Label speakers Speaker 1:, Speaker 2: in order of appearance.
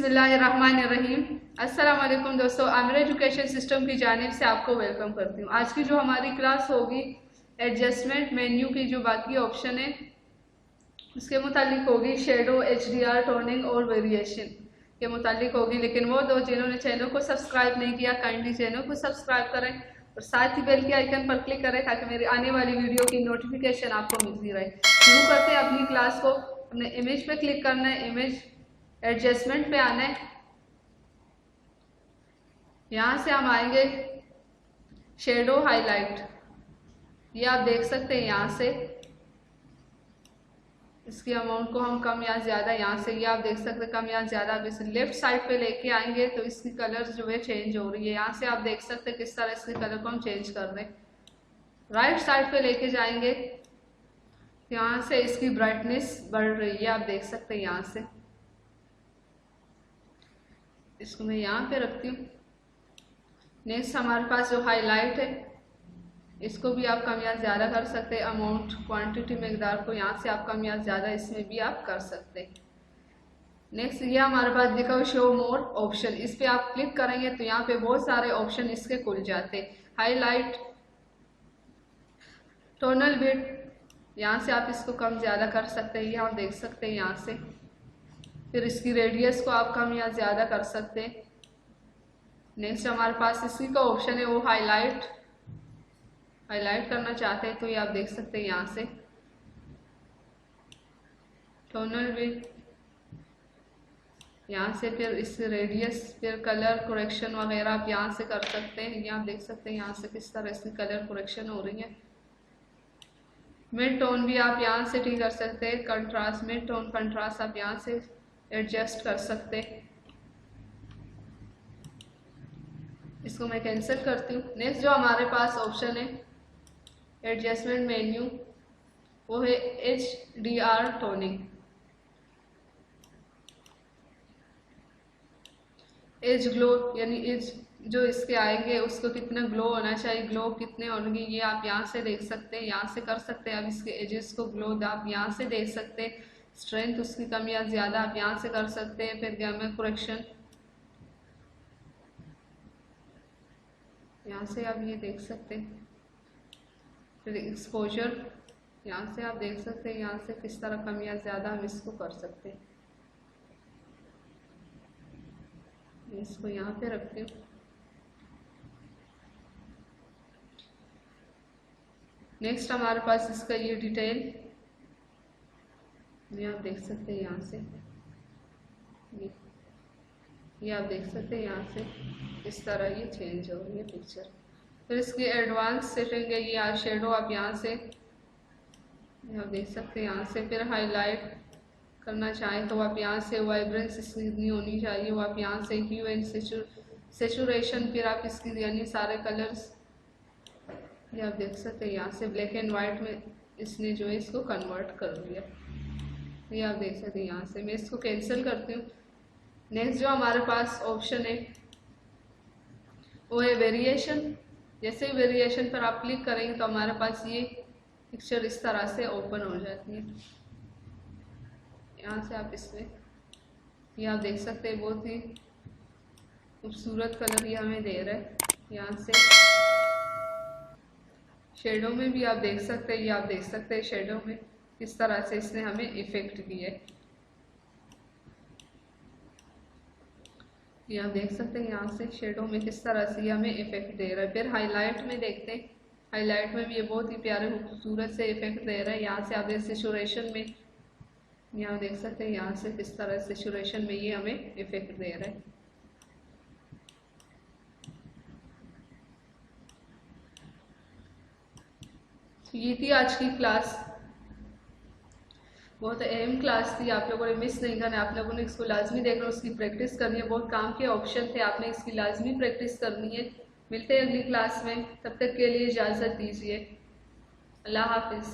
Speaker 1: बिस्मिल्लाहिर्रहमानिर्रहीम। अस्सलाम वालेकुम दोस्तों, आमिर एजुकेशन सिस्टम की जानिब से आपको वेलकम करती हूँ। आज की जो हमारी क्लास होगी एडजस्टमेंट मेन्यू की जो बाकी ऑप्शन है उसके मुतालिक होगी। शेडो, HDR, टोनिंग और वेरिएशन के मुतालिक होगी। लेकिन वो दो जिन्होंने चैनल को सब्सक्राइब नहीं किया, काइंडली चैनल को सब्सक्राइब करें और साथ ही बेल के आइकन पर क्लिक करें ताकि मेरी आने वाली वीडियो की नोटिफिकेशन आपको मिलती रहे। शुरू करते हैं अपनी क्लास को। हमने इमेज पे क्लिक करना है, इमेज एडजस्टमेंट पे आना है। यहाँ से हम आएंगे शेडो हाईलाइट, ये आप देख सकते हैं। यहाँ से इसकी अमाउंट को हम कम या ज़्यादा, यहाँ से ये आप देख सकते हैं कम या ज़्यादा। आप इसे लेफ्ट साइड पे लेके आएंगे तो इसकी कलर जो है चेंज हो रही है। यहाँ से आप देख सकते हैं किस तरह इसके कलर को हम चेंज कर रहे हैं। राइट साइड पे लेके जाएंगे, यहाँ से इसकी ब्राइटनेस बढ़ रही है, आप देख सकते हैं। यहाँ से इसको मैं यहाँ पे रखती हूँ। नेक्स्ट हमारे पास जो हाईलाइट है, इसको भी आप कम या ज़्यादा कर सकते हैं। अमाउंट, क्वांटिटी, मकदार को यहाँ से आप कम या ज़्यादा इसमें भी आप कर सकते हैं। नेक्स्ट ये हमारे पास दिखा हुआ शो मोर ऑप्शन, इस पर आप क्लिक करेंगे तो यहाँ पे बहुत सारे ऑप्शन इसके खुल जाते हैं। हाईलाइट, टोनल विड्थ, यहाँ से आप इसको कम ज़्यादा कर सकते हैं, ये आप देख सकते हैं यहाँ से। फिर इसकी रेडियस को आप कम या ज़्यादा कर सकते हैं। नेक्स्ट हमारे पास इसी का ऑप्शन है वो हाईलाइट करना चाहते हैं तो ये आप देख सकते हैं यहाँ से। टोनल विड्थ, यहाँ से फिर इससे रेडियस, फिर कलर करेक्शन वगैरह आप यहाँ से कर सकते हैं। ये आप देख सकते हैं यहाँ से किस तरह इसकी कलर करेक्शन हो रही है। मिड टोन भी आप यहाँ से ठीक कर सकते हैं। कंट्रास्ट, मिड टोन कंट्रास्ट आप यहाँ से एडजस्ट कर सकते हैं। इसको मैं कैंसिल करती हूँ। नेक्स्ट जो हमारे पास ऑप्शन है एडजस्टमेंट मेन्यू, वो है HDR टोनिंग। एज ग्लो, यानी एज जो इसके आएंगे उसको कितना ग्लो होना चाहिए, ग्लो कितने होंगे, ये आप यहाँ से देख सकते हैं। यहाँ से कर सकते हैं। अब इसके एजेस को ग्लो आप यहाँ से देख सकते हैं। स्ट्रेंथ उसकी कम या ज़्यादा आप यहाँ से कर सकते हैं। फिर गैमा करेक्शन, यहाँ से आप ये देख सकते हैं। फिर एक्सपोजर, यहाँ से आप देख सकते हैं यहाँ से किस तरह कम या ज़्यादा हम इसको कर सकते हैं। इसको यहाँ पे रखते हूँ। नेक्स्ट हमारे पास इसका ये डिटेल, ये आप देख सकते हैं यहाँ से। ये आप देख सकते हैं यहाँ से इस तरह ये चेंज हो रही है पिक्चर। फिर इसकी एडवांस सेटिंग है, ये शेडो आप यहाँ से आप देख सकते हैं यहाँ से। फिर हाईलाइट करना चाहें तो आप यहाँ से वाइब्रेंस इसकी इतनी होनी चाहिए, वो आप यहाँ से ह्यू एंड सेचुरेशन, फिर आप इसकी यानी सारे कलर्स, ये आप देख सकते हैं यहाँ से ब्लैक एंड वाइट में इसने जो है इसको कन्वर्ट कर दिया। ये आप देख सकते हैं यहाँ से। मैं इसको कैंसिल करती हूँ। नेक्स्ट जो हमारे पास ऑप्शन है वो है वेरिएशन। जैसे ही वेरिएशन पर आप क्लिक करेंगे तो हमारे पास ये पिक्चर इस तरह से ओपन हो जाती है। यहाँ से आप इसमें ये आप देख सकते हैं बहुत ही खूबसूरत कलर ये हमें दे रहा है। यहाँ से शेडो में भी आप देख सकते हैं, ये आप देख सकते हैं शेडो में किस तरह से इसने हमें इफेक्ट दिए। ये आप देख सकते हैं यहाँ से शेडो में किस तरह से हमें इफेक्ट दे रहा है। फिर हाईलाइट में देखते हैं, हाईलाइट में भी ये बहुत ही प्यारे खूबसूरत से इफेक्ट दे रहा है। यहाँ से आप सेचुरेशन में यहाँ देख सकते हैं यहाँ से किस तरह सेचुरेशन में ये हमें इफेक्ट दे रहा है। ये थी आज की क्लास, बहुत अहम क्लास थी, आप लोगों ने मिस नहीं करना। आप लोगों ने इसको लाजमी देखना, उसकी प्रैक्टिस करनी है। बहुत काम के ऑप्शन थे, आपने इसकी लाजमी प्रैक्टिस करनी है। मिलते हैं अगली क्लास में, तब तक के लिए इजाज़त दीजिए। अल्लाह हाफिज़।